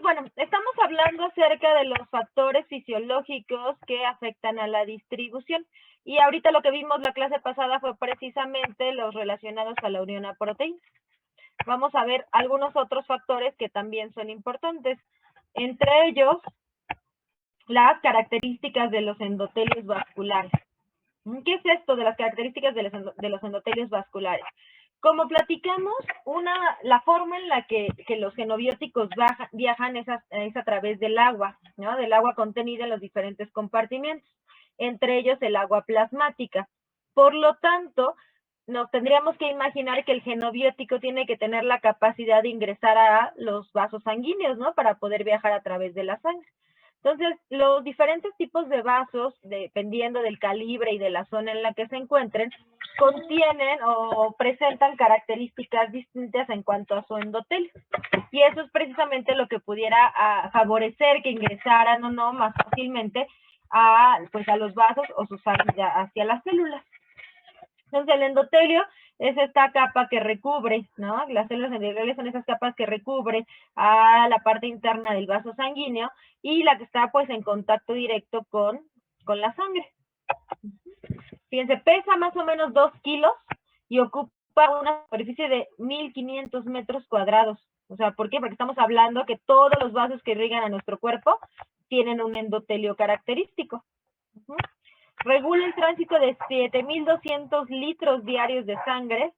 bueno, estamos hablando acerca de los factores fisiológicos que afectan a la distribución. Y ahorita lo que vimos la clase pasada fue precisamente los relacionados a la unión a proteínas. Vamos a ver algunos otros factores que también son importantes. Entre ellos, las características de los endotelios vasculares. ¿Qué es esto de las características de los endotelios vasculares? Como platicamos, la forma en la que los xenobióticos viajan es a través del agua, ¿no? Del agua contenida en los diferentes compartimentos, entre ellos el agua plasmática. Por lo tanto, nos tendríamos que imaginar que el xenobiótico tiene que tener la capacidad de ingresar a los vasos sanguíneos, ¿no? Para poder viajar a través de la sangre. Entonces, los diferentes tipos de vasos, dependiendo del calibre y de la zona en la que se encuentren, contienen o presentan características distintas en cuanto a su endotelio. Y eso es precisamente lo que pudiera favorecer que ingresaran o no más fácilmente a los vasos o su sangre hacia las células. Entonces, el endotelio es esta capa que recubre, ¿no? Las células endoteliales son esas capas que recubre a la parte interna del vaso sanguíneo y la que está pues en contacto directo con la sangre. Fíjense, pesa más o menos 2 kilos y ocupa una superficie de 1500 metros cuadrados. O sea, ¿por qué? Porque estamos hablando que todos los vasos que irrigan a nuestro cuerpo tienen un endotelio característico. Regula el tránsito de 7.200 litros diarios de sangre,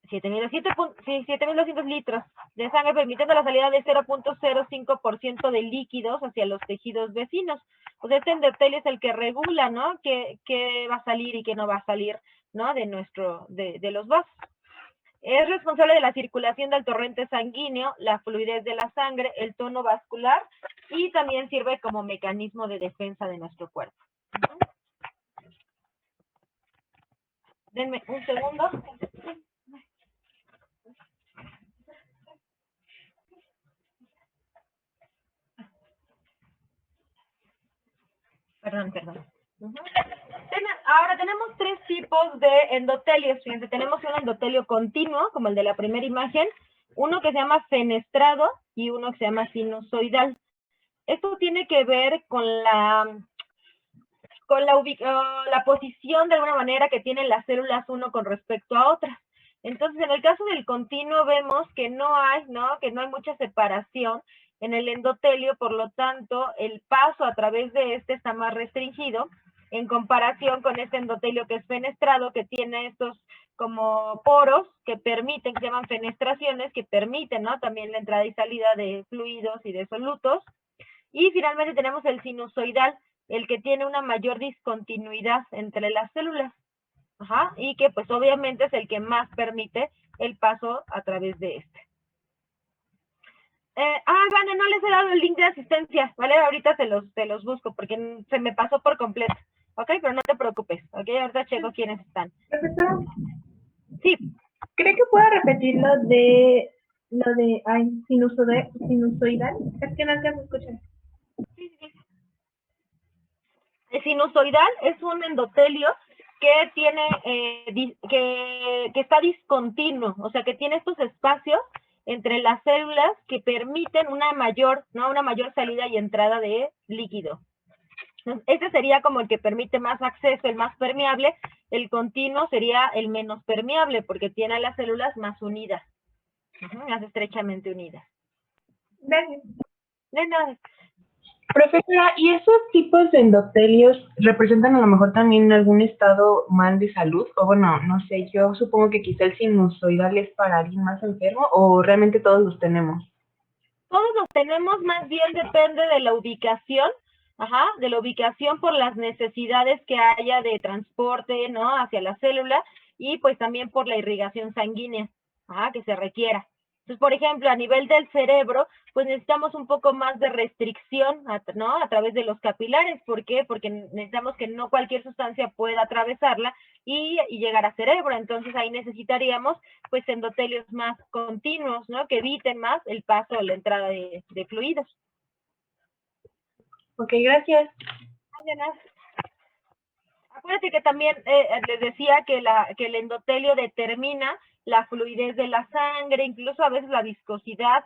7.200 litros de sangre, permitiendo la salida de 0.05% de líquidos hacia los tejidos vecinos. Pues este endotelio es el que regula, ¿no? Qué va a salir y qué no va a salir, ¿no? De los vasos. Es responsable de la circulación del torrente sanguíneo, la fluidez de la sangre, el tono vascular y también sirve como mecanismo de defensa de nuestro cuerpo. Denme un segundo. Perdón. Ahora tenemos 3 tipos de endotelios. Fíjense, tenemos un endotelio continuo, como el de la primera imagen, uno que se llama fenestrado y uno que se llama sinusoidal. Esto tiene que ver con la posición de alguna manera que tienen las células uno con respecto a otras. Entonces, en el caso del continuo vemos que no hay mucha separación en el endotelio, por lo tanto, el paso a través de este está más restringido en comparación con este endotelio que es fenestrado, que tiene estos como poros que permiten, que se llaman fenestraciones, que permiten, ¿no? También la entrada y salida de fluidos y de solutos. Y finalmente tenemos el sinusoidal, el que tiene una mayor discontinuidad entre las células. Y que pues obviamente es el que más permite el paso a través de este. Vane, no les he dado el link de asistencia, ¿vale? Ahorita se los busco porque se me pasó por completo, ¿ok? Pero no te preocupes, ¿ok? Ahorita checo quiénes están. Profesora, sí. ¿Cree que pueda repetir lo de sinusoidal? Es que no alcanzo a escuchar. Sí. El sinusoidal es un endotelio que tiene que está discontinuo, o sea que tiene estos espacios entre las células que permiten una mayor salida y entrada de líquido. Este sería como el que permite más acceso, el más permeable. El continuo sería el menos permeable porque tiene a las células más unidas, más estrechamente unidas. Gracias. De nada. Profesora, ¿y esos tipos de endotelios representan a lo mejor también algún estado mal de salud? O bueno, no sé, yo supongo que quizá el sinusoidal es para alguien más enfermo o realmente todos los tenemos. Todos los tenemos, más bien depende de la ubicación, de la ubicación por las necesidades que haya de transporte, ¿no? Hacia la célula y pues también por la irrigación sanguínea, que se requiera. Entonces, por ejemplo, a nivel del cerebro, pues necesitamos un poco más de restricción, ¿no? A través de los capilares. ¿Por qué? Porque necesitamos que no cualquier sustancia pueda atravesarla y llegar a cerebro. Entonces, ahí necesitaríamos, pues, endotelios más continuos, ¿no? Que eviten más el paso o la entrada de fluidos. Ok, gracias. Acuérdate que también les decía que el endotelio determina la fluidez de la sangre, incluso a veces la viscosidad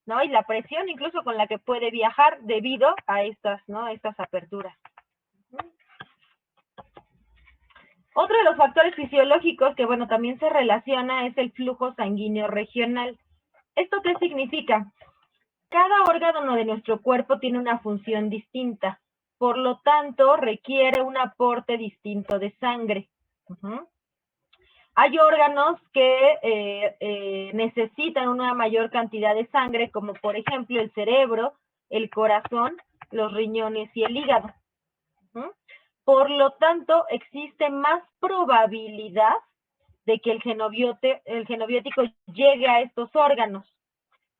¿no? Y la presión incluso con la que puede viajar debido a estas, ¿no? Estas aperturas. Otro de los factores fisiológicos que, bueno, también se relaciona es el flujo sanguíneo regional. ¿Esto qué significa? Cada órgano de nuestro cuerpo tiene una función distinta, por lo tanto requiere un aporte distinto de sangre. Hay órganos que necesitan una mayor cantidad de sangre, como por ejemplo el cerebro, el corazón, los riñones y el hígado. Por lo tanto, existe más probabilidad de que el genobiótico llegue a estos órganos.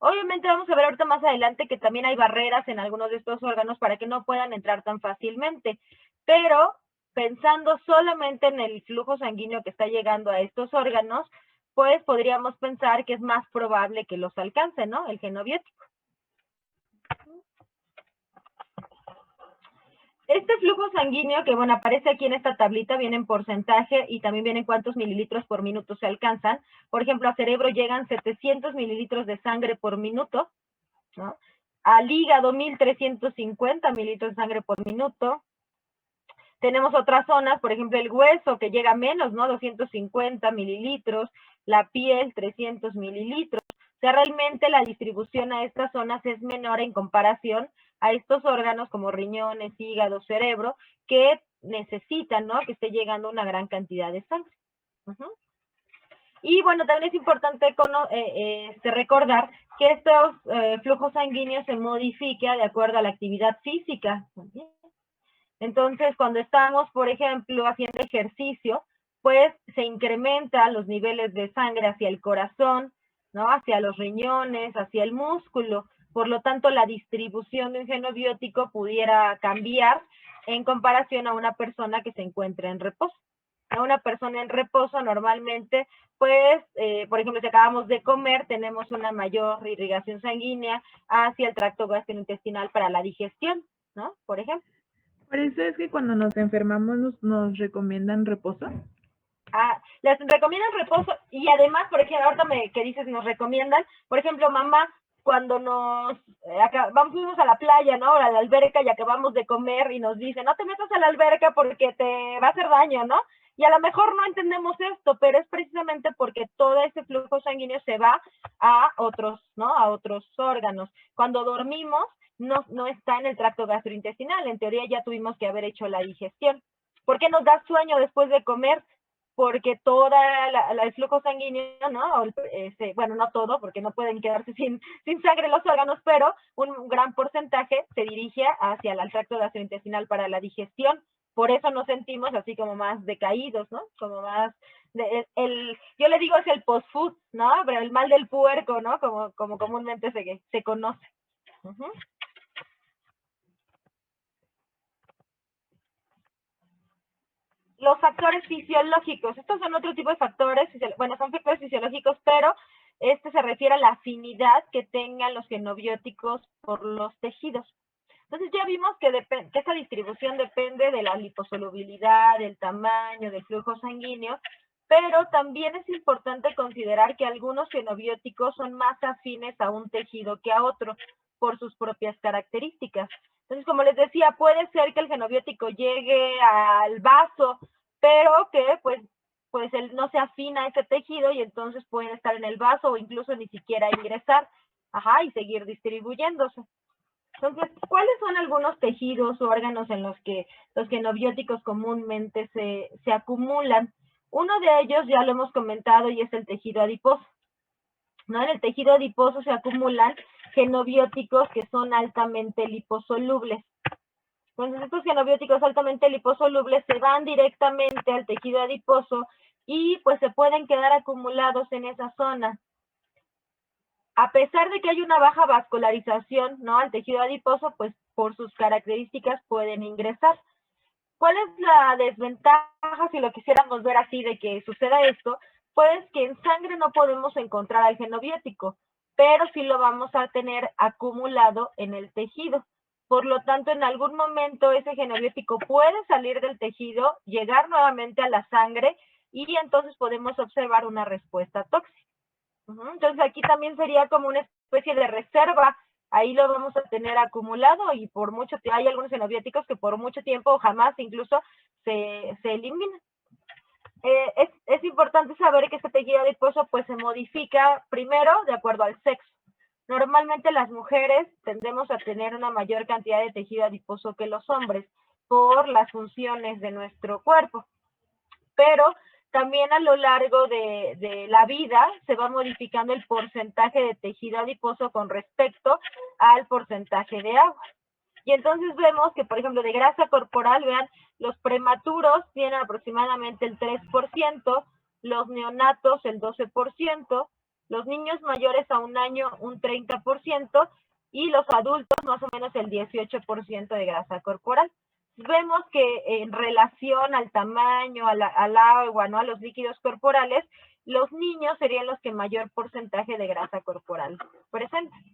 Obviamente vamos a ver ahorita más adelante que también hay barreras en algunos de estos órganos para que no puedan entrar tan fácilmente, pero pensando solamente en el flujo sanguíneo que está llegando a estos órganos, pues podríamos pensar que es más probable que los alcance, ¿no? El genobiótico. Este flujo sanguíneo que, bueno, aparece aquí en esta tablita, viene en porcentaje y también viene en cuántos mililitros por minuto se alcanzan. Por ejemplo, al cerebro llegan 700 mililitros de sangre por minuto, ¿no? Al hígado 1350 mililitros de sangre por minuto. Tenemos otras zonas, por ejemplo, el hueso que llega a menos, ¿no? 250 mililitros, la piel 300 mililitros. O sea, realmente la distribución a estas zonas es menor en comparación a estos órganos como riñones, hígado, cerebro, que necesitan, ¿no? Que esté llegando una gran cantidad de sangre. Y bueno, también es importante recordar que estos flujos sanguíneos se modifican de acuerdo a la actividad física. Entonces, cuando estamos, por ejemplo, haciendo ejercicio, pues se incrementan los niveles de sangre hacia el corazón, ¿no? Hacia los riñones, hacia el músculo. Por lo tanto, la distribución de un genobiótico pudiera cambiar en comparación a una persona que se encuentra en reposo. A una persona en reposo normalmente, pues, por ejemplo, si acabamos de comer, tenemos una mayor irrigación sanguínea hacia el tracto gastrointestinal para la digestión, ¿no? Por ejemplo. Por eso es que cuando nos enfermamos nos recomiendan reposo. Les recomiendan reposo y además, por ejemplo, ahorita que dices nos recomiendan, por ejemplo, mamá, cuando fuimos a la playa, ¿no? A la alberca y acabamos de comer y nos dicen, no te metas a la alberca porque te va a hacer daño, ¿no? Y a lo mejor no entendemos esto, pero es precisamente porque todo ese flujo sanguíneo se va a otros, ¿no? A otros órganos. Cuando dormimos, no está en el tracto gastrointestinal. En teoría ya tuvimos que haber hecho la digestión. ¿Por qué nos da sueño después de comer? Porque toda el flujo sanguíneo, ¿no? Bueno, no todo, porque no pueden quedarse sin sangre los órganos, pero un gran porcentaje se dirige hacia el tracto gastrointestinal para la digestión. Por eso nos sentimos así como más decaídos, ¿no? Como más, yo le digo es el post-food, ¿no? Pero el mal del puerco, ¿no? Como comúnmente se conoce. Los factores fisiológicos, estos son otro tipo de factores, bueno, son factores fisiológicos, pero este se refiere a la afinidad que tengan los genobióticos por los tejidos. Entonces ya vimos que esta distribución depende de la liposolubilidad, del tamaño, del flujo sanguíneo, pero también es importante considerar que algunos genobióticos son más afines a un tejido que a otro por sus propias características. Entonces, como les decía, puede ser que el genobiótico llegue al vaso, pero que pues él no se afina a ese tejido y entonces pueden estar en el vaso o incluso ni siquiera ingresar, y seguir distribuyéndose. Entonces, ¿cuáles son algunos tejidos o órganos en los que los genobióticos comúnmente se acumulan? Uno de ellos ya lo hemos comentado y es el tejido adiposo. ¿No? En el tejido adiposo se acumulan genobióticos que son altamente liposolubles. Entonces, estos genobióticos altamente liposolubles se van directamente al tejido adiposo y pues se pueden quedar acumulados en esa zona. A pesar de que hay una baja vascularización, ¿no? Al tejido adiposo, pues por sus características pueden ingresar. ¿Cuál es la desventaja si lo quisiéramos ver así de que suceda esto? Pues que en sangre no podemos encontrar al genobiótico, pero sí lo vamos a tener acumulado en el tejido. Por lo tanto, en algún momento ese genobiótico puede salir del tejido, llegar nuevamente a la sangre y entonces podemos observar una respuesta tóxica. Entonces aquí también sería como una especie de reserva, ahí lo vamos a tener acumulado y por mucho tiempo, hay algunos xenobióticos que por mucho tiempo o jamás incluso se eliminan. Es importante saber que este tejido adiposo pues se modifica primero de acuerdo al sexo. Normalmente las mujeres tendemos a tener una mayor cantidad de tejido adiposo que los hombres por las funciones de nuestro cuerpo, pero también a lo largo de la vida se va modificando el porcentaje de tejido adiposo con respecto al porcentaje de agua. Y entonces vemos que, por ejemplo, de grasa corporal, vean, los prematuros tienen aproximadamente el 3%, los neonatos el 12%, los niños mayores a 1 año un 30% y los adultos más o menos el 18% de grasa corporal. Vemos que en relación al tamaño, al agua, ¿no?, a los líquidos corporales, los niños serían los que mayor porcentaje de grasa corporal presentan.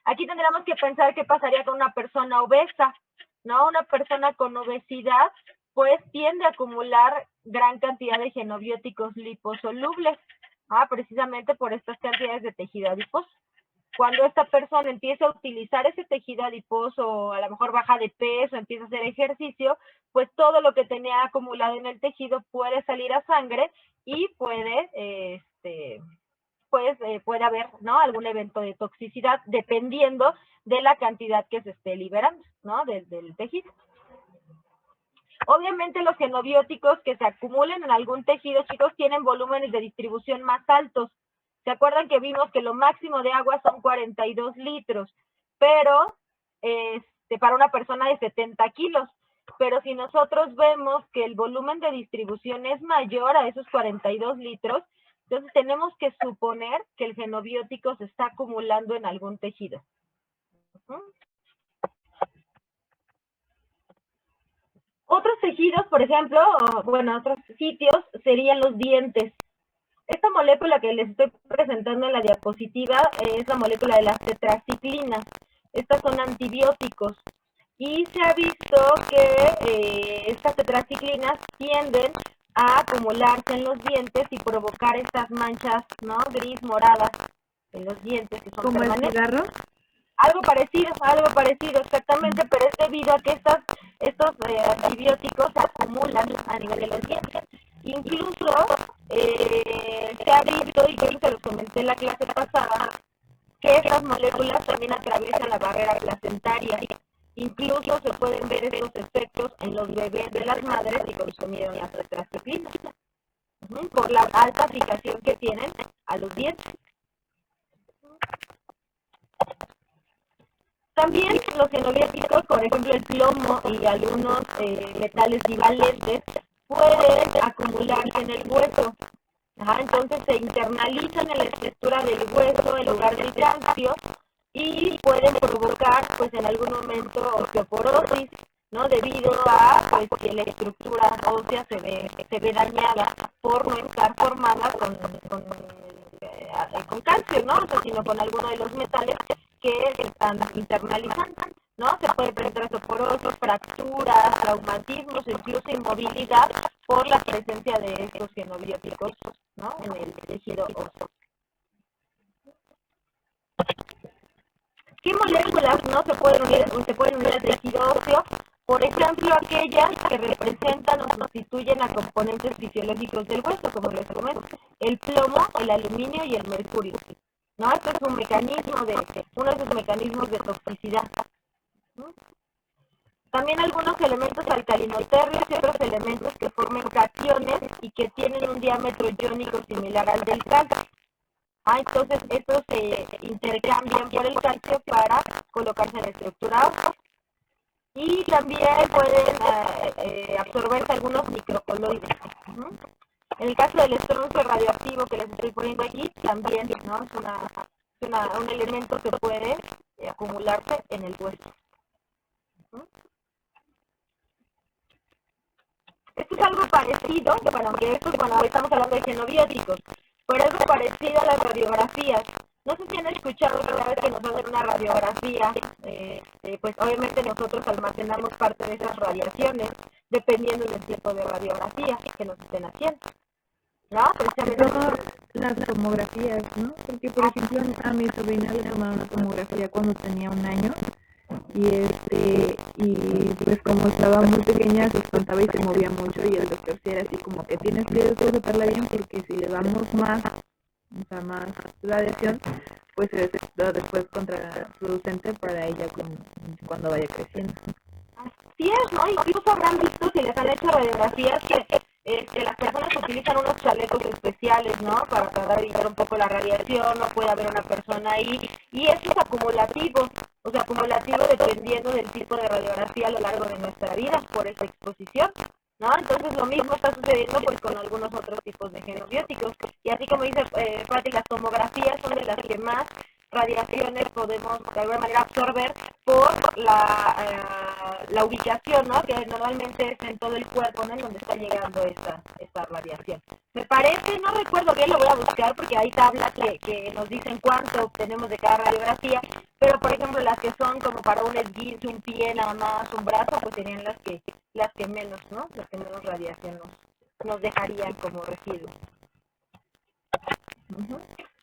Aquí tendríamos que pensar qué pasaría con una persona obesa, ¿no? Una persona con obesidad, pues tiende a acumular gran cantidad de xenobióticos liposolubles, precisamente por estas cantidades de tejido adiposo. Cuando esta persona empieza a utilizar ese tejido adiposo, o a lo mejor baja de peso, empieza a hacer ejercicio, pues todo lo que tenía acumulado en el tejido puede salir a sangre y puede, puede haber, ¿no?, algún evento de toxicidad dependiendo de la cantidad que se esté liberando, ¿no?, del tejido. Obviamente los xenobióticos que se acumulen en algún tejido, chicos, tienen volúmenes de distribución más altos. ¿Se acuerdan que vimos que lo máximo de agua son 42 litros? Pero para una persona de 70 kilos. Pero si nosotros vemos que el volumen de distribución es mayor a esos 42 litros, entonces tenemos que suponer que el xenobiótico se está acumulando en algún tejido. Otros tejidos, por ejemplo, otros sitios serían los dientes. Esta molécula que les estoy presentando en la diapositiva es la molécula de las tetraciclinas. Estas son antibióticos. Y se ha visto que estas tetraciclinas tienden a acumularse en los dientes y provocar estas manchas, ¿no?, gris moradas en los dientes que son ¿Como el permanentes. cigarro? Algo parecido exactamente, pero es debido a que estos antibióticos se acumulan a nivel de los dientes. Incluso se ha visto, y creo que se los comenté en la clase pasada, que estas moléculas también atraviesan la barrera placentaria. Incluso se pueden ver estos efectos en los bebés de las madres que consumieron las tetraciclinas, por la alta fijación que tienen a los dientes. También los xenobióticos, por ejemplo el plomo y algunos metales bivalentes, pueden acumularse en el hueso. Entonces se internalizan en la estructura del hueso en lugar del calcio y pueden provocar, pues en algún momento, osteoporosis, ¿no?, debido a pues, que la estructura ósea se ve dañada por no estar formada con calcio, ¿no?, sino con alguno de los metales que se están internalizando, ¿no? Se puede presentar osteoporosis, fracturas, traumatismos, incluso inmovilidad por la presencia de estos xenobióticos, ¿no?, en el tejido óseo. ¿Qué moléculas, no, se pueden unir al tejido óseo? Por ejemplo, aquellas que representan o constituyen a componentes fisiológicos del hueso, como les comento, el plomo, el aluminio y el mercurio, ¿no? Este es uno de sus mecanismos de toxicidad. También algunos elementos alcalinotérreos y otros elementos que forman cationes y que tienen un diámetro iónico similar al del calcio. Entonces estos se intercambian por el calcio para colocarse en la estructura ósea. Y también pueden absorberse algunos microcoloides. En el caso del estroncio radioactivo que les estoy poniendo aquí, también, ¿no?, es un elemento que puede acumularse en el hueso. Esto es algo parecido, aunque estamos hablando de xenobióticos, pero algo parecido a las radiografías. No sé si han escuchado que cada vez que nos hacen una radiografía, pues obviamente nosotros almacenamos parte de esas radiaciones, dependiendo del tipo de radiografía que nos estén haciendo. ¿no? Sobre todo las tomografías, ¿no? Porque, por ejemplo, a mi sobrina le tomaron una tomografía cuando tenía 1 año y pues como estaba muy pequeña se espantaba y se movía mucho y el doctor sí era así como que tienes que tratarla bien porque si le damos más, o sea, más radiación, pues es después contraproducente para ella cuando vaya creciendo. Así es, ¿no? Incluso habrán visto si les han hecho radiografías que las personas utilizan unos chalecos especiales, ¿no? Para tratar de evitar un poco la radiación, no puede haber una persona ahí. Y eso es acumulativo, o sea, acumulativo dependiendo del tipo de radiografía a lo largo de nuestra vida por esa exposición, ¿no? Entonces lo mismo está sucediendo pues con algunos otros tipos de genobióticos. Y así como dice Patti, las tomografías son de las que más radiaciones podemos de alguna manera absorber por la ubicación, ¿no? Que normalmente es en todo el cuerpo, ¿no? En donde está llegando esta radiación. Me parece, no recuerdo bien, lo voy a buscar porque hay tablas que nos dicen cuánto obtenemos de cada radiografía, pero por ejemplo las que son como para un esguince, un pie nada más, un brazo, pues serían las que menos, ¿no? Las que menos radiación nos dejarían como residuo.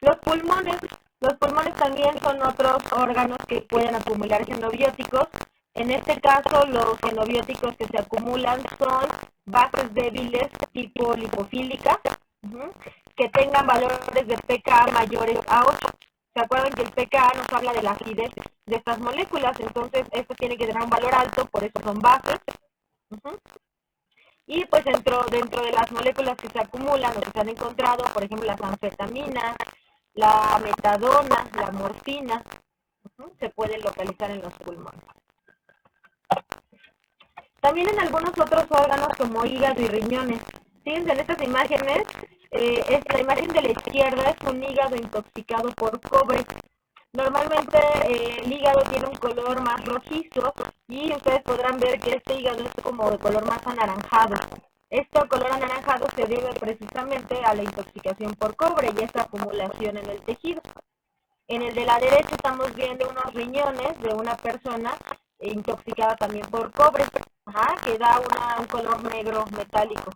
Los pulmones. Los pulmones también son otros órganos que pueden acumular genobióticos. En este caso, los genobióticos que se acumulan son bases débiles tipo lipofílica, que tengan valores de pKa mayores a 8. ¿Se acuerdan que el pKa nos habla de la acidez de estas moléculas? Entonces, esto tiene que tener un valor alto, por eso son bases. Y pues dentro de las moléculas que se acumulan o que se han encontrado, por ejemplo, las anfetaminas, la metadona, la morfina, se pueden localizar en los pulmones. También en algunos otros órganos como hígado y riñones. Fíjense en estas imágenes, la imagen de la izquierda es un hígado intoxicado por cobre. Normalmente el hígado tiene un color más rojizo y ustedes podrán ver que este hígado es como de color más anaranjado. Este color anaranjado se debe precisamente a la intoxicación por cobre y esa acumulación en el tejido. En el de la derecha estamos viendo unos riñones de una persona intoxicada también por cobre, que da un color negro metálico,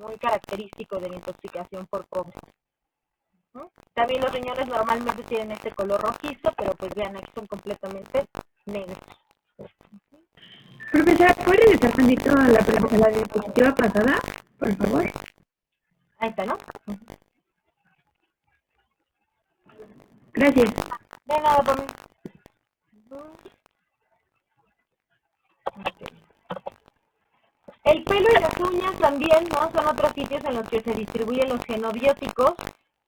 muy característico de la intoxicación por cobre. También los riñones normalmente tienen este color rojizo, pero pues vean, aquí son completamente negros. Profesora, ¿puede regresar tantito a la diapositiva pasada, por favor? Ahí está, ¿no? Gracias. De nada, por mí. El pelo y las uñas también, ¿no? Son otros sitios en los que se distribuyen los genobióticos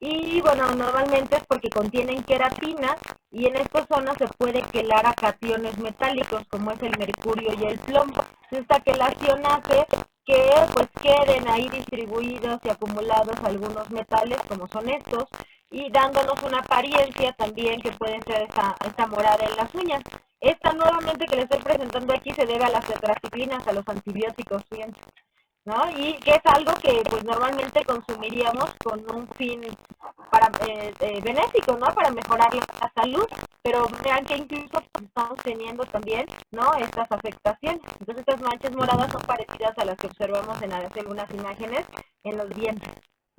y bueno, normalmente es porque contienen queratina y en estas zonas se puede quelar a cationes metálicos como es el mercurio y el plomo. Esta quelación hace que pues queden ahí distribuidos y acumulados algunos metales como son estos y dándonos una apariencia también que puede ser esta morada en las uñas. Esta nuevamente que le estoy presentando aquí se debe a las tetraciclinas, a los antibióticos, fíjense, ¿no? Y que es algo que pues normalmente consumiríamos con un fin para benéfico, ¿no? Para mejorar la salud, pero vean que incluso pues, estamos teniendo también, ¿no? Estas afectaciones. Entonces estas manchas moradas son parecidas a las que observamos en algunas imágenes en los dientes.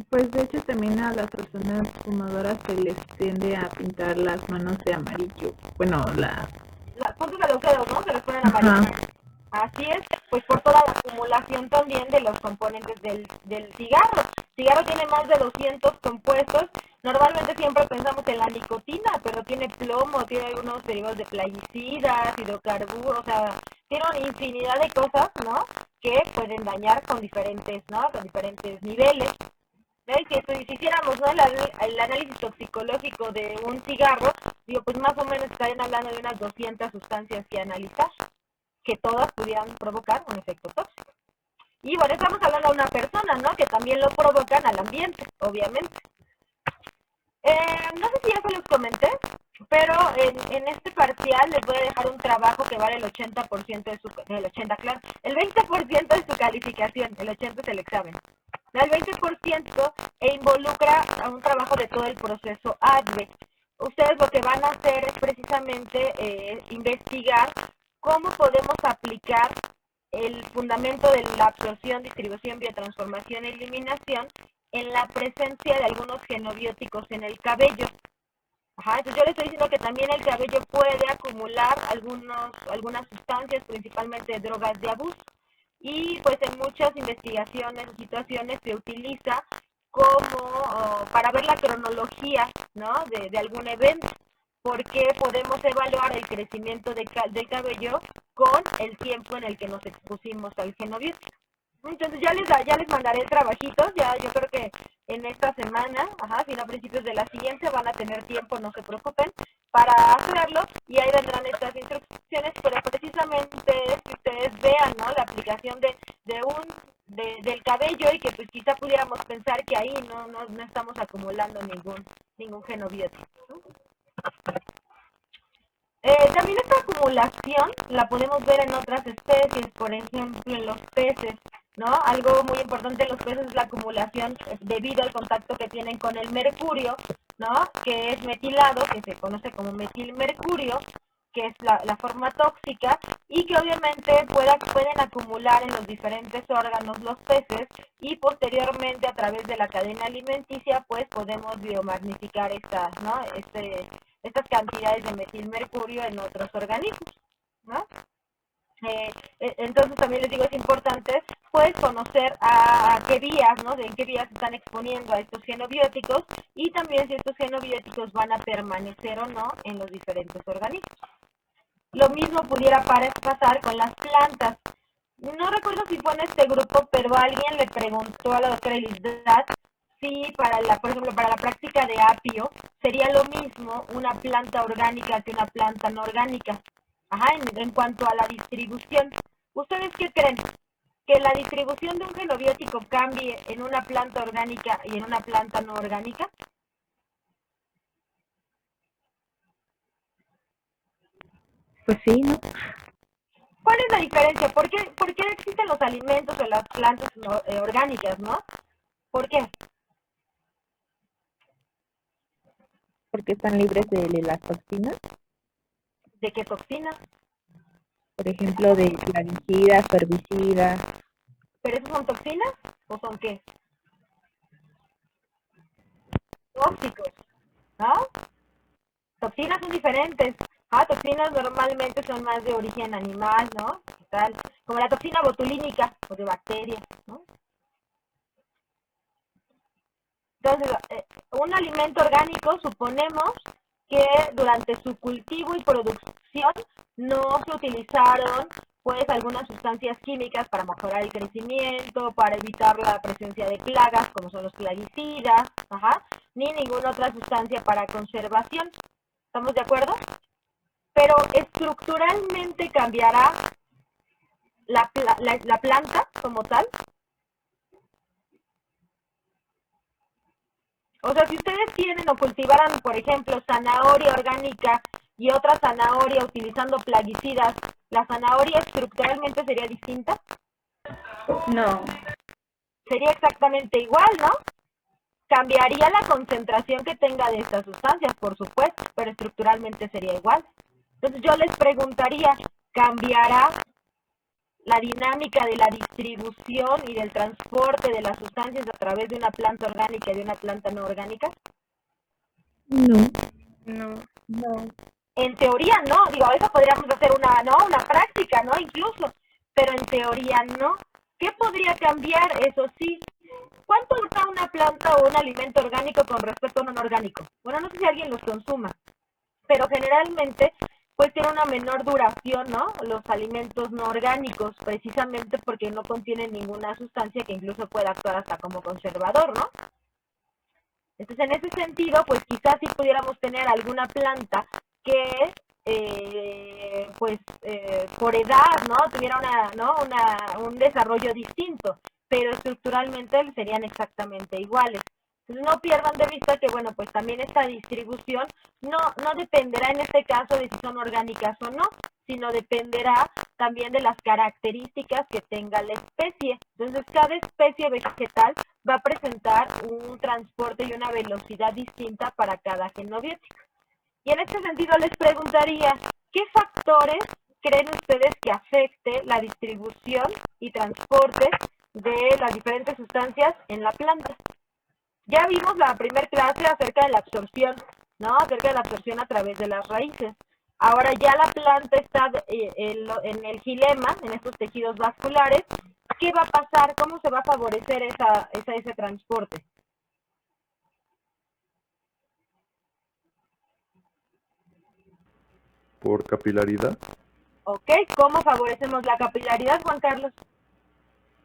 Pues de hecho también a las personas fumadoras se les tiende a pintar las manos de amarillo. Bueno, Las puntas de los dedos, ¿no? Se les ponen amarillas. Así es, pues por toda la acumulación también de los componentes del cigarro. El cigarro tiene más de 200 compuestos. Normalmente siempre pensamos en la nicotina, pero tiene plomo, tiene algunos derivados de plaguicidas, hidrocarburos, o sea, tiene una infinidad de cosas, ¿no? Que pueden dañar con diferentes, ¿no? Con diferentes niveles. ¿Ves? Si hiciéramos, ¿no? el análisis toxicológico de un cigarro, digo, pues más o menos estarían hablando de unas 200 sustancias que analizar, que todas pudieran provocar un efecto tóxico. Y bueno, estamos hablando de una persona, ¿no? Que también lo provocan al ambiente, obviamente. No sé si ya se los comenté, pero en este parcial les voy a dejar un trabajo que vale el 80% de el 80, claro, el 20% de su calificación, el 80 es el examen. El 20% involucra a un trabajo de todo el proceso ADVE. Ustedes lo que van a hacer es precisamente investigar cómo podemos aplicar el fundamento de la absorción, distribución, biotransformación y eliminación en la presencia de algunos genobióticos en el cabello. Entonces yo le estoy diciendo que también el cabello puede acumular algunas sustancias, principalmente drogas de abuso. Y pues en muchas investigaciones o situaciones se utiliza como para ver la cronología, ¿no? de algún evento, porque podemos evaluar el crecimiento del cabello con el tiempo en el que nos expusimos al genobiótico. Entonces ya les mandaré trabajitos, ya yo creo que en esta semana, si no a principios de la siguiente van a tener tiempo, no se preocupen, para hacerlo, y ahí vendrán estas instrucciones, pero precisamente es que ustedes vean, ¿no? La aplicación del cabello, y que pues quizá pudiéramos pensar que ahí no estamos acumulando ningún genobiótico, ¿no? También esta acumulación la podemos ver en otras especies, por ejemplo en los peces, ¿no? Algo muy importante en los peces es la acumulación debido al contacto que tienen con el mercurio, ¿no? Que es metilado, que se conoce como metilmercurio, que es la forma tóxica, y que obviamente pueden acumular en los diferentes órganos los peces, y posteriormente a través de la cadena alimenticia pues podemos biomagnificar ¿no? Estas cantidades de metilmercurio en otros organismos, ¿no? Entonces también les digo, es importante pues conocer a qué vías, ¿no? En qué vías se están exponiendo a estos genobióticos, y también si estos genobióticos van a permanecer o no en los diferentes organismos. Lo mismo pudiera pasar con las plantas. No recuerdo si fue en este grupo, pero alguien le preguntó a la doctora Elizabeth si por ejemplo, para la práctica de apio sería lo mismo una planta orgánica que una planta no orgánica. En cuanto a la distribución. ¿Ustedes qué creen? ¿Que la distribución de un genobiótico cambie en una planta orgánica y en una planta no orgánica? Pues sí, ¿no? ¿Cuál es la diferencia? ¿Por qué existen los alimentos o las plantas orgánicas, no? ¿Por qué? Porque están libres de las toxinas, ¿De qué toxinas? por ejemplo, de plaguicidas, herbicidas. ¿Pero esos son toxinas o son qué? Tóxicos, ¿no? Toxinas son diferentes. Toxinas normalmente son más de origen animal, ¿no? Tal, como la toxina botulínica o de bacterias, ¿no? Entonces, un alimento orgánico, suponemos que durante su cultivo y producción no se utilizaron pues algunas sustancias químicas para mejorar el crecimiento, para evitar la presencia de plagas como son los plaguicidas, ni ninguna otra sustancia para conservación. ¿Estamos de acuerdo? Pero estructuralmente cambiará la planta como tal. O sea, si ustedes tienen o cultivaran, por ejemplo, zanahoria orgánica y otra zanahoria utilizando plaguicidas, ¿la zanahoria estructuralmente sería distinta? No. Sería exactamente igual, ¿no? Cambiaría la concentración que tenga de estas sustancias, por supuesto, pero estructuralmente sería igual. Entonces yo les preguntaría, ¿cambiará la dinámica de la distribución y del transporte de las sustancias a través de una planta orgánica y de una planta no orgánica? No. En teoría no, digo, eso podríamos hacer una práctica, ¿no? Incluso, pero en teoría no. ¿Qué podría cambiar? Eso sí. ¿Cuánto dura una planta o un alimento orgánico con respecto a un no orgánico? Bueno, no sé si alguien los consuma, pero generalmente pues tiene una menor duración, ¿no? Los alimentos no orgánicos, precisamente porque no contienen ninguna sustancia que incluso pueda actuar hasta como conservador, ¿no? Entonces, en ese sentido, pues quizás si pudiéramos tener alguna planta que, por edad, ¿no? Tuviera un desarrollo distinto, pero estructuralmente serían exactamente iguales. Entonces, no pierdan de vista que, bueno, pues también esta distribución no dependerá en este caso de si son orgánicas o no, sino dependerá también de las características que tenga la especie. Entonces, cada especie vegetal va a presentar un transporte y una velocidad distinta para cada genobiótico. Y en este sentido les preguntaría, ¿qué factores creen ustedes que afecte la distribución y transporte de las diferentes sustancias en la planta? Ya vimos la primera clase acerca de la absorción, ¿no? Acerca de la absorción a través de las raíces. Ahora ya la planta está en el xilema, en estos tejidos vasculares. ¿Qué va a pasar? ¿Cómo se va a favorecer ese transporte? Por capilaridad. ¿Ok? ¿Cómo favorecemos la capilaridad, Juan Carlos?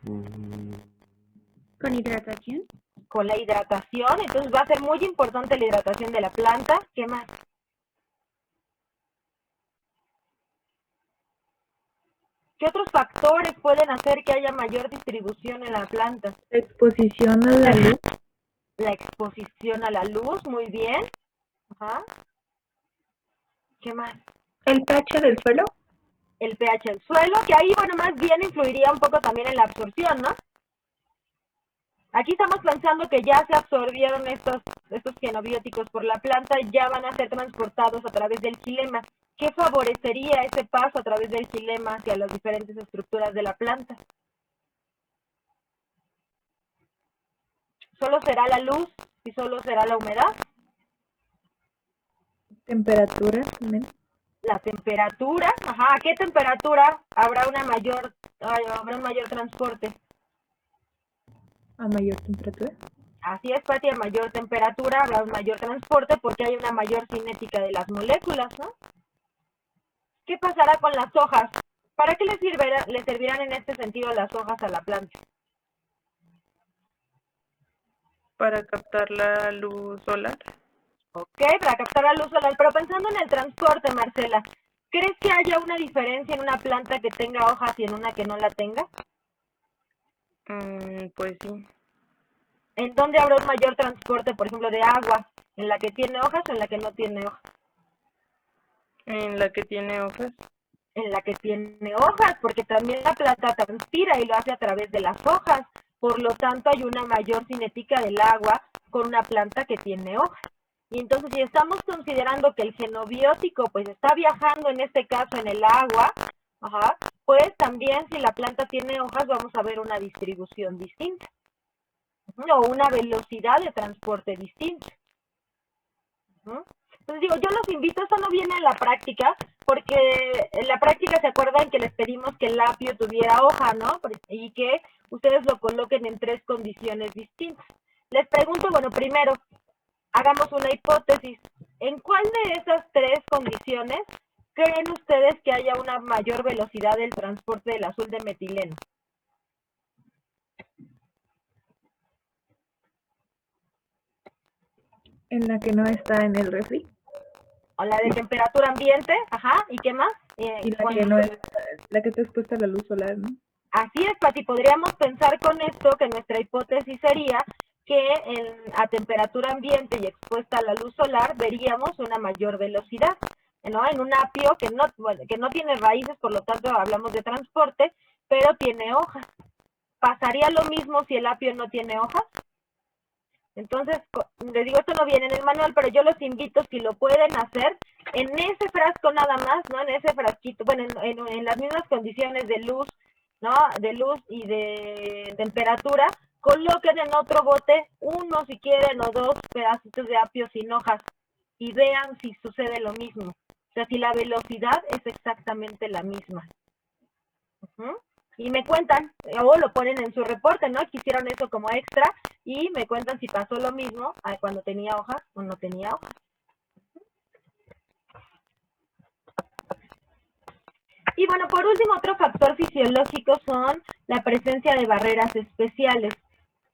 Con hidratación. Con la hidratación, entonces va a ser muy importante la hidratación de la planta. ¿Qué más? ¿Qué otros factores pueden hacer que haya mayor distribución en la planta? Exposición a la luz. La exposición a la luz, muy bien. Ajá. ¿Qué más? El pH del suelo. El pH del suelo, que ahí, bueno, más bien influiría un poco también en la absorción, ¿no? Aquí estamos pensando que ya se absorbieron estos xenobióticos por la planta, ya van a ser transportados a través del xilema. ¿Qué favorecería ese paso a través del xilema hacia las diferentes estructuras de la planta? ¿Solo será la luz y solo será la humedad? Temperatura también. La temperatura, ajá, ¿a qué temperatura habrá un mayor transporte? A mayor temperatura. Así es, Pati, a mayor temperatura habrá un mayor transporte porque hay una mayor cinética de las moléculas, ¿no? ¿Qué pasará con las hojas? ¿Para qué le servirán en este sentido las hojas a la planta? Para captar la luz solar. Ok, para captar la luz solar, pero pensando en el transporte, Marcela, ¿crees que haya una diferencia en una planta que tenga hojas y en una que no la tenga? Pues sí. ¿En dónde habrá un mayor transporte, por ejemplo, de agua? ¿En la que tiene hojas o en la que no tiene hojas? En la que tiene hojas. En la que tiene hojas, porque también la planta transpira y lo hace a través de las hojas. Por lo tanto, hay una mayor cinética del agua con una planta que tiene hojas. Y entonces, si estamos considerando que el xenobiótico pues está viajando en este caso en el agua, ajá, pues también si la planta tiene hojas vamos a ver una distribución distinta, o una velocidad de transporte distinta. Entonces digo, yo los invito, esto no viene en la práctica, porque en la práctica se acuerdan que les pedimos que el apio tuviera hoja, ¿no? Y que ustedes lo coloquen en 3 condiciones distintas. Les pregunto, bueno, primero, hagamos una hipótesis. ¿En cuál de esas 3 condiciones creen ustedes que haya una mayor velocidad del transporte del azul de metileno? En la que no está en el refri. O la de temperatura ambiente, ajá, ¿y qué más? Y la que no es, la que está expuesta a la luz solar, ¿no? Así es, Pati, podríamos pensar con esto que nuestra hipótesis sería que a temperatura ambiente y expuesta a la luz solar veríamos una mayor velocidad, ¿no? En un apio que no tiene raíces, por lo tanto hablamos de transporte, pero tiene hojas. ¿Pasaría lo mismo si el apio no tiene hojas? Entonces, les digo, esto no viene en el manual, pero yo los invito, si lo pueden hacer, en ese frasco nada más, ¿no? En ese frasquito, bueno, en las mismas condiciones de luz, ¿no? De luz y de temperatura, coloquen en otro bote uno, si quieren, o 2 pedacitos de apio sin hojas y vean si sucede lo mismo. O sea, si la velocidad es exactamente la misma. Y me cuentan, o lo ponen en su reporte, ¿no? Que hicieron eso como extra y me cuentan si pasó lo mismo cuando tenía hojas o no tenía hojas. Y bueno, por último, otro factor fisiológico son la presencia de barreras especiales.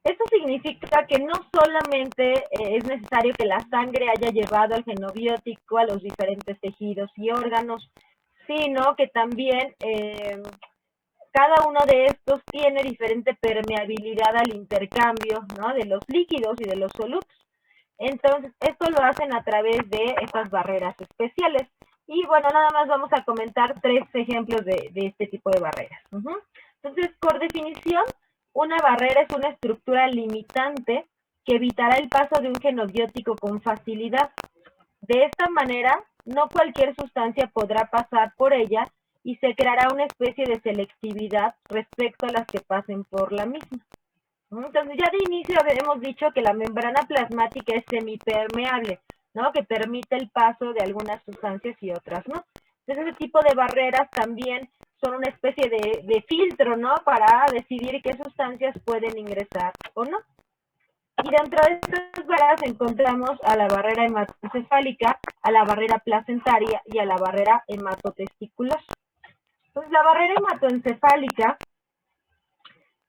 Esto significa que no solamente es necesario que la sangre haya llevado el xenobiótico a los diferentes tejidos y órganos, sino que también cada uno de estos tiene diferente permeabilidad al intercambio, ¿no? De los líquidos y de los solutos. Entonces, esto lo hacen a través de estas barreras especiales. Y bueno, nada más vamos a comentar 3 ejemplos de este tipo de barreras. Entonces, por definición, una barrera es una estructura limitante que evitará el paso de un xenobiótico con facilidad. De esta manera, no cualquier sustancia podrá pasar por ella y se creará una especie de selectividad respecto a las que pasen por la misma. Entonces ya de inicio hemos dicho que la membrana plasmática es semipermeable, ¿no? Que permite el paso de algunas sustancias y otras, ¿no? Entonces ese tipo de barreras también son una especie de filtro, ¿no? Para decidir qué sustancias pueden ingresar o no. Y dentro de estas barreras encontramos a la barrera hematoencefálica, a la barrera placentaria y a la barrera hematotesticular. Entonces la barrera hematoencefálica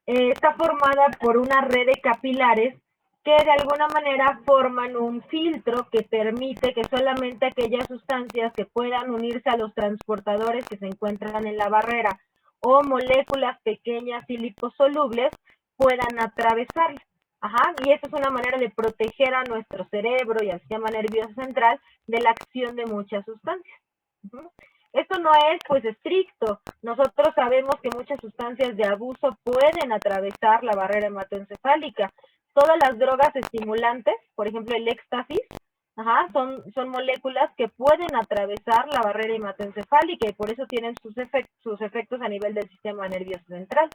está formada por una red de capilares que de alguna manera forman un filtro que permite que solamente aquellas sustancias que puedan unirse a los transportadores que se encuentran en la barrera o moléculas pequeñas y liposolubles puedan atravesarla. Ajá, y esto es una manera de proteger a nuestro cerebro y al sistema nervioso central de la acción de muchas sustancias. Esto no es pues estricto. Nosotros sabemos que muchas sustancias de abuso pueden atravesar la barrera hematoencefálica. Todas las drogas estimulantes, por ejemplo el éxtasis, son moléculas que pueden atravesar la barrera hematoencefálica y por eso tienen sus efectos a nivel del sistema nervioso central.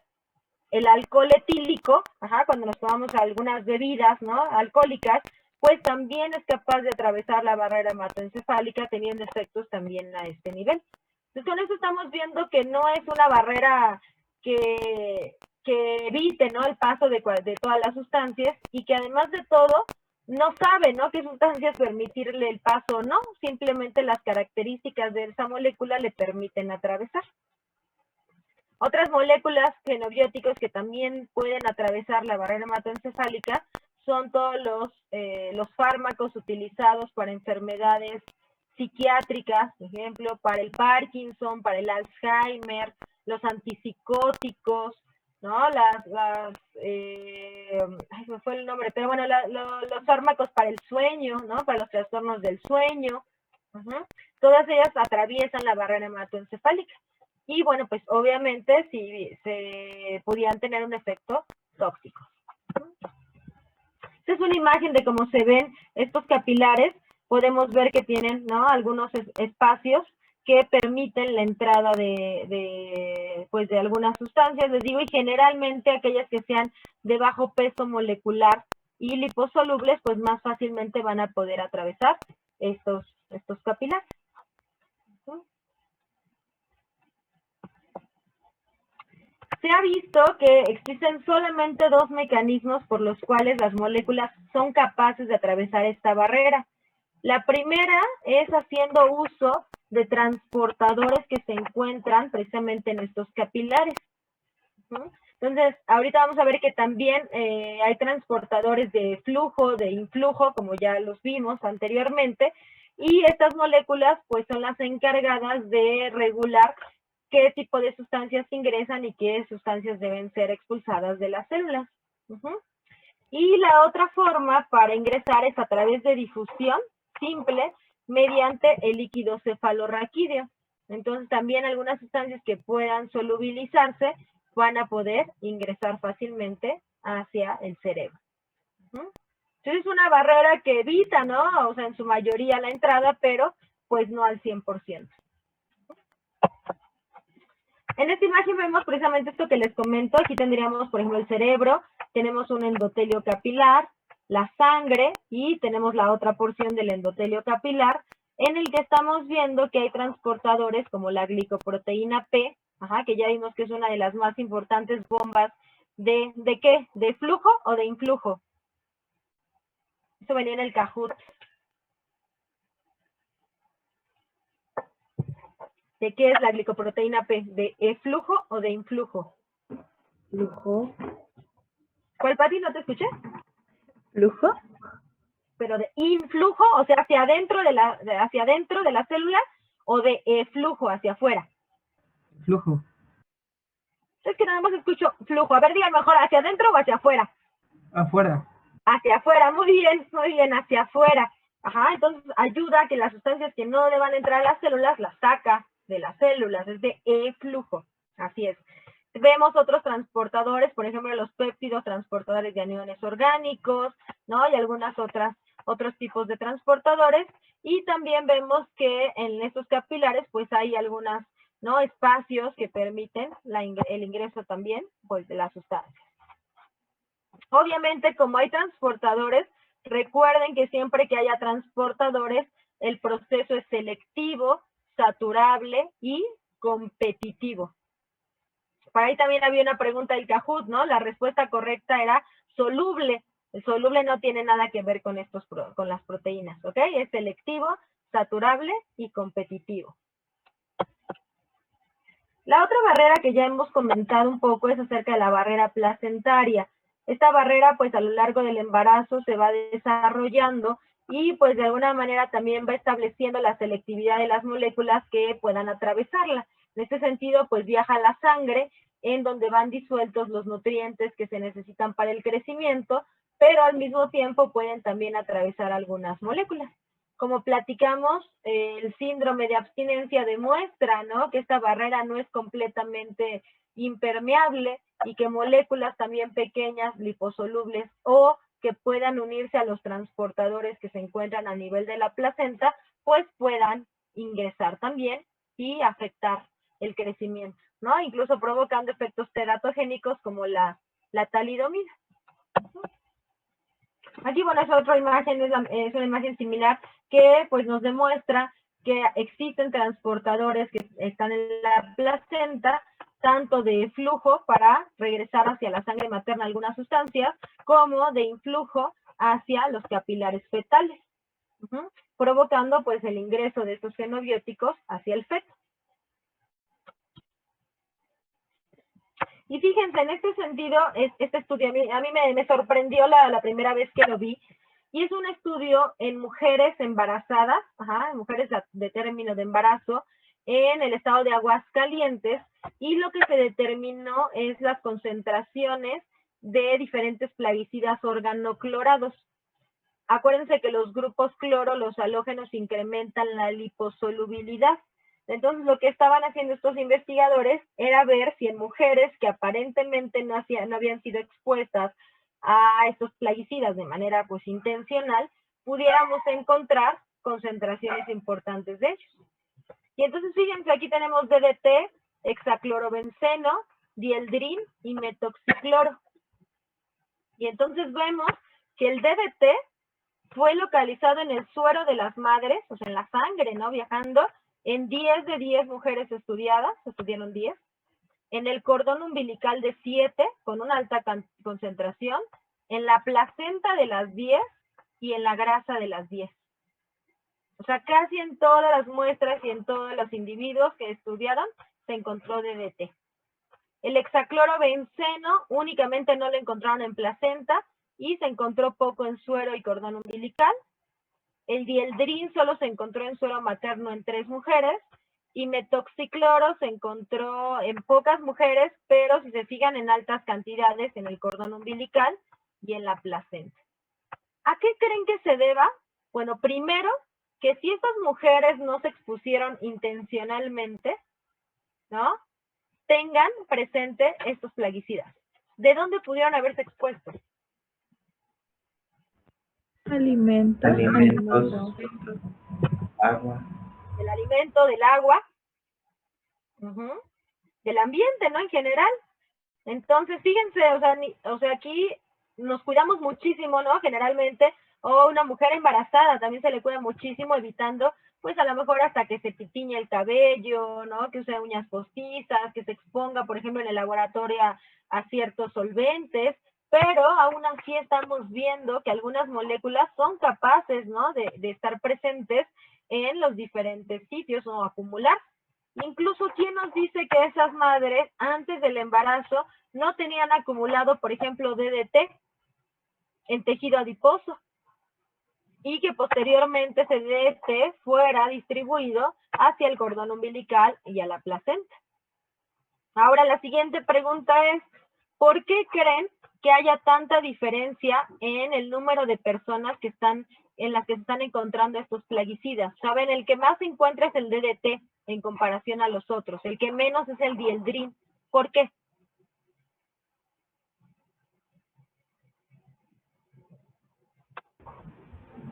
El alcohol etílico, cuando nos tomamos algunas bebidas, ¿no? Alcohólicas, pues también es capaz de atravesar la barrera hematoencefálica teniendo efectos también a este nivel. Entonces con eso estamos viendo que no es una barrera que evite, ¿no? El paso de todas las sustancias y que además de todo no sabe, ¿no? Qué sustancias permitirle el paso o no, simplemente las características de esa molécula le permiten atravesar. Otras moléculas fenobióticos que también pueden atravesar la barrera hematoencefálica son todos los fármacos utilizados para enfermedades psiquiátricas, por ejemplo, para el Parkinson, para el Alzheimer, los antipsicóticos, ¿no? Ay, me fue el nombre, pero bueno, los fármacos para el sueño, ¿no? Para los trastornos del sueño, todas ellas atraviesan la barrera hematoencefálica. Y bueno, pues obviamente si se podían tener un efecto tóxico. Esta es una imagen de cómo se ven estos capilares. Podemos ver que tienen, ¿no? Algunos espacios que permiten la entrada de algunas sustancias, les digo, y generalmente aquellas que sean de bajo peso molecular y liposolubles, pues más fácilmente van a poder atravesar estos capilares. Se ha visto que existen solamente dos mecanismos por los cuales las moléculas son capaces de atravesar esta barrera. La primera es haciendo uso de transportadores que se encuentran precisamente en estos capilares. Entonces, ahorita vamos a ver que también hay transportadores de flujo, de influjo, como ya los vimos anteriormente, y estas moléculas pues son las encargadas de regular qué tipo de sustancias ingresan y qué sustancias deben ser expulsadas de las células. Y la otra forma para ingresar es a través de difusión simple mediante el líquido cefalorraquídeo. Entonces también algunas sustancias que puedan solubilizarse van a poder ingresar fácilmente hacia el cerebro. Entonces es una barrera que evita, ¿no? O sea, en su mayoría la entrada, pero pues no al 100%. En esta imagen vemos precisamente esto que les comento. Aquí tendríamos, por ejemplo, el cerebro, tenemos un endotelio capilar, la sangre y tenemos la otra porción del endotelio capilar en el que estamos viendo que hay transportadores como la glicoproteína P, que ya vimos que es una de las más importantes bombas ¿de qué? ¿De flujo o de influjo? Eso venía en el Kahoot. ¿De qué es la glicoproteína P? ¿De flujo o de influjo? Flujo. ¿Cuál, Pati? ¿No te escuché? ¿Flujo? Pero de influjo, o sea, hacia adentro de la célula, o de flujo hacia afuera. Flujo. Es que nada más escucho flujo. A ver, digan mejor, ¿hacia adentro o hacia afuera? Afuera. Hacia afuera, muy bien, hacia afuera. Entonces ayuda a que las sustancias que no deban entrar a las células, las saca de las células, es de flujo. Así es. Vemos otros transportadores, por ejemplo, los péptidos transportadores de aniones orgánicos, ¿no? Y otros tipos de transportadores. Y también vemos que en estos capilares, pues hay algunos, ¿no? Espacios que permiten el ingreso también, pues, de las sustancias. Obviamente, como hay transportadores, recuerden que siempre que haya transportadores, el proceso es selectivo, saturable y competitivo. Por ahí también había una pregunta del Kahoot, ¿no? La respuesta correcta era soluble. El soluble no tiene nada que ver con con las proteínas, ¿ok? Es selectivo, saturable y competitivo. La otra barrera que ya hemos comentado un poco es acerca de la barrera placentaria. Esta barrera, pues a lo largo del embarazo se va desarrollando y pues de alguna manera también va estableciendo la selectividad de las moléculas que puedan atravesarla. En este sentido, pues viaja a la sangre en donde van disueltos los nutrientes que se necesitan para el crecimiento, pero al mismo tiempo pueden también atravesar algunas moléculas. Como platicamos, el síndrome de abstinencia demuestra, ¿no?, que esta barrera no es completamente impermeable y que moléculas también pequeñas, liposolubles o que puedan unirse a los transportadores que se encuentran a nivel de la placenta, pues puedan ingresar también y afectar el crecimiento, ¿no? Incluso provocando efectos teratogénicos como la talidomida. Aquí, bueno, es otra imagen, es una imagen similar que pues nos demuestra que existen transportadores que están en la placenta, tanto de flujo para regresar hacia la sangre materna algunas sustancias, como de influjo hacia los capilares fetales, provocando pues el ingreso de estos fenobióticos hacia el feto. Y fíjense, en este sentido, este estudio a mí me sorprendió la primera vez que lo vi, y es un estudio en mujeres embarazadas, en mujeres de término de embarazo, en el estado de Aguascalientes, y lo que se determinó es las concentraciones de diferentes plaguicidas organoclorados. Acuérdense que los grupos cloro, los halógenos, incrementan la liposolubilidad. Entonces, lo que estaban haciendo estos investigadores era ver si en mujeres que aparentemente no habían sido expuestas a estos plaguicidas de manera pues intencional, pudiéramos encontrar concentraciones importantes de ellos. Y entonces, fíjense, aquí tenemos DDT, hexaclorobenceno, dieldrin y metoxicloro. Y entonces vemos que el DDT fue localizado en el suero de las madres, o sea, en la sangre, ¿no? Viajando en 10 de 10 mujeres estudiadas, se estudiaron 10, en el cordón umbilical de 7, con una alta concentración, en la placenta de las 10 y en la grasa de las 10. O sea, casi en todas las muestras y en todos los individuos que estudiaron se encontró DDT. El hexaclorobenceno únicamente no lo encontraron en placenta y se encontró poco en suero y cordón umbilical. El dieldrin solo se encontró en suero materno en 3 mujeres y metoxicloro se encontró en pocas mujeres, pero si se fijan en altas cantidades en el cordón umbilical y en la placenta. ¿A qué creen que se deba? Bueno, primero, que si estas mujeres no se expusieron intencionalmente, ¿no?, tengan presente estos plaguicidas. ¿De dónde pudieron haberse expuesto? Alimentos. Agua. Del alimento, del agua, del ambiente, ¿no?, en general. Entonces, fíjense, o sea, aquí nos cuidamos muchísimo, ¿no? Generalmente, o una mujer embarazada también se le cuida muchísimo, evitando, pues a lo mejor hasta que se tiñe el cabello, ¿no? Que use uñas postizas, que se exponga, por ejemplo, en el laboratorio a ciertos solventes, pero aún así estamos viendo que algunas moléculas son capaces, ¿no?, de estar presentes en los diferentes sitios o acumular. Incluso, ¿quién nos dice que esas madres antes del embarazo no tenían acumulado, por ejemplo, DDT en tejido adiposo y que posteriormente ese DDT fuera distribuido hacia el cordón umbilical y a la placenta? Ahora, la siguiente pregunta es, ¿por qué creen que haya tanta diferencia en el número de personas en las que se están encontrando estos plaguicidas? Saben, el que más se encuentra es el DDT en comparación a los otros, el que menos es el dieldrin. ¿Por qué?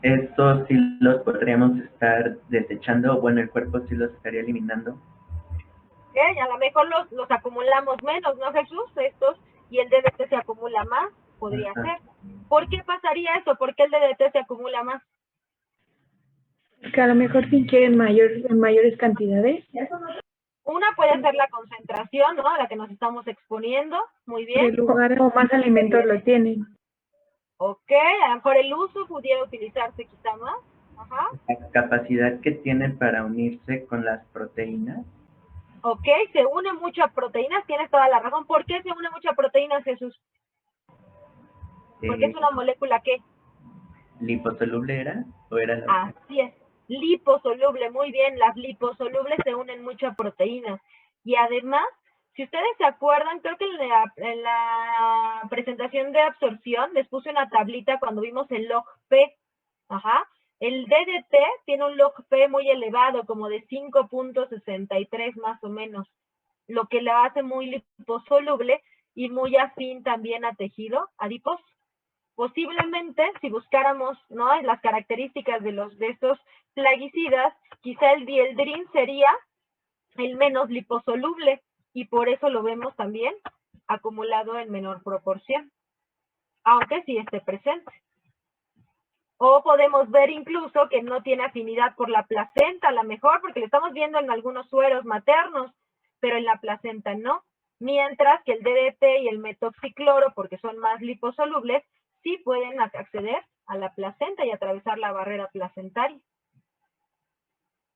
Estos sí los podríamos estar desechando, bueno, el cuerpo sí los estaría eliminando. A lo mejor los acumulamos menos, ¿no, Jesús? Estos, y el DDT se acumula más. podría Ajá. ser. ¿Por qué pasaría eso? ¿Por qué el DDT se acumula más? Que a lo mejor se ingieren en mayores cantidades. Una puede ser la concentración, ¿no? A la que nos estamos exponiendo. Muy bien. De lugar o más alimentos lo tienen. Ok, a lo mejor el uso pudiera utilizarse quizá más. Ajá. La capacidad que tiene para unirse con las proteínas. Ok, se une mucho a proteínas, tienes toda la razón. ¿Por qué se une mucho a proteínas, Jesús? Porque es una molécula que, ¿Liposoluble era? ¿O era la otra? así es, liposoluble, muy bien, las liposolubles se unen mucho a proteínas. Y además, si ustedes se acuerdan, creo que en la presentación de absorción les puse una tablita cuando vimos el log P. Ajá. El DDT tiene un log P muy elevado, como de 5.63 más o menos, lo que la hace muy liposoluble y muy afín también a tejido adiposo. Posiblemente, si buscáramos, ¿no?, las características de estos plaguicidas, quizá el dieldrin sería el menos liposoluble y por eso lo vemos también acumulado en menor proporción, aunque sí esté presente. O podemos ver incluso que no tiene afinidad por la placenta, a lo mejor, porque lo estamos viendo en algunos sueros maternos, pero en la placenta no. Mientras que el DDT y el metoxicloro, porque son más liposolubles, sí pueden acceder a la placenta y atravesar la barrera placentaria.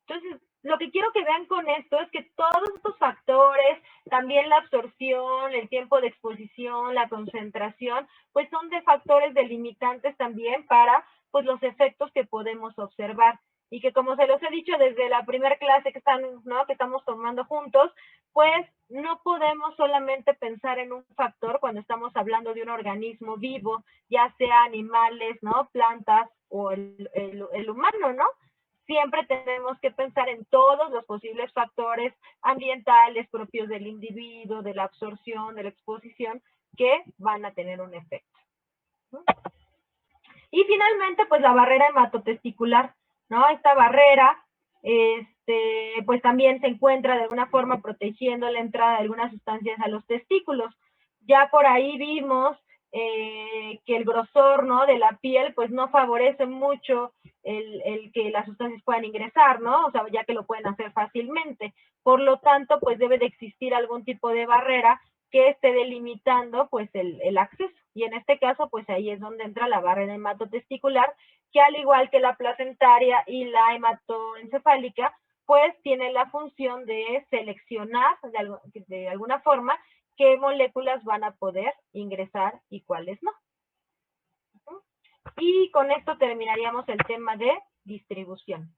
Entonces, lo que quiero que vean con esto es que todos estos factores, también la absorción, el tiempo de exposición, la concentración, pues son de factores delimitantes también para pues los efectos que podemos observar. Y que como se los he dicho desde la primera clase que estamos tomando juntos, pues no podemos solamente pensar en un factor cuando estamos hablando de un organismo vivo, ya sea animales, ¿no?, plantas o el humano, ¿no? Siempre tenemos que pensar en todos los posibles factores ambientales propios del individuo, de la absorción, de la exposición, que van a tener un efecto. Y finalmente, pues la barrera hematotesticular, ¿no? Esta barrera, pues también se encuentra de alguna forma protegiendo la entrada de algunas sustancias a los testículos. Ya por ahí vimos que el grosor, ¿no?, de la piel, pues no favorece mucho el que las sustancias puedan ingresar, ¿no? O sea, ya que lo pueden hacer fácilmente. Por lo tanto, pues debe de existir algún tipo de barrera que esté delimitando pues el acceso. Y en este caso, pues ahí es donde entra la barrera hematotesticular, que al igual que la placentaria y la hematoencefálica, pues tiene la función de seleccionar de alguna forma qué moléculas van a poder ingresar y cuáles no. Y con esto terminaríamos el tema de distribución.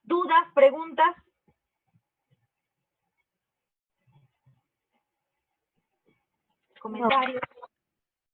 ¿Dudas, preguntas? ¿Comentarios?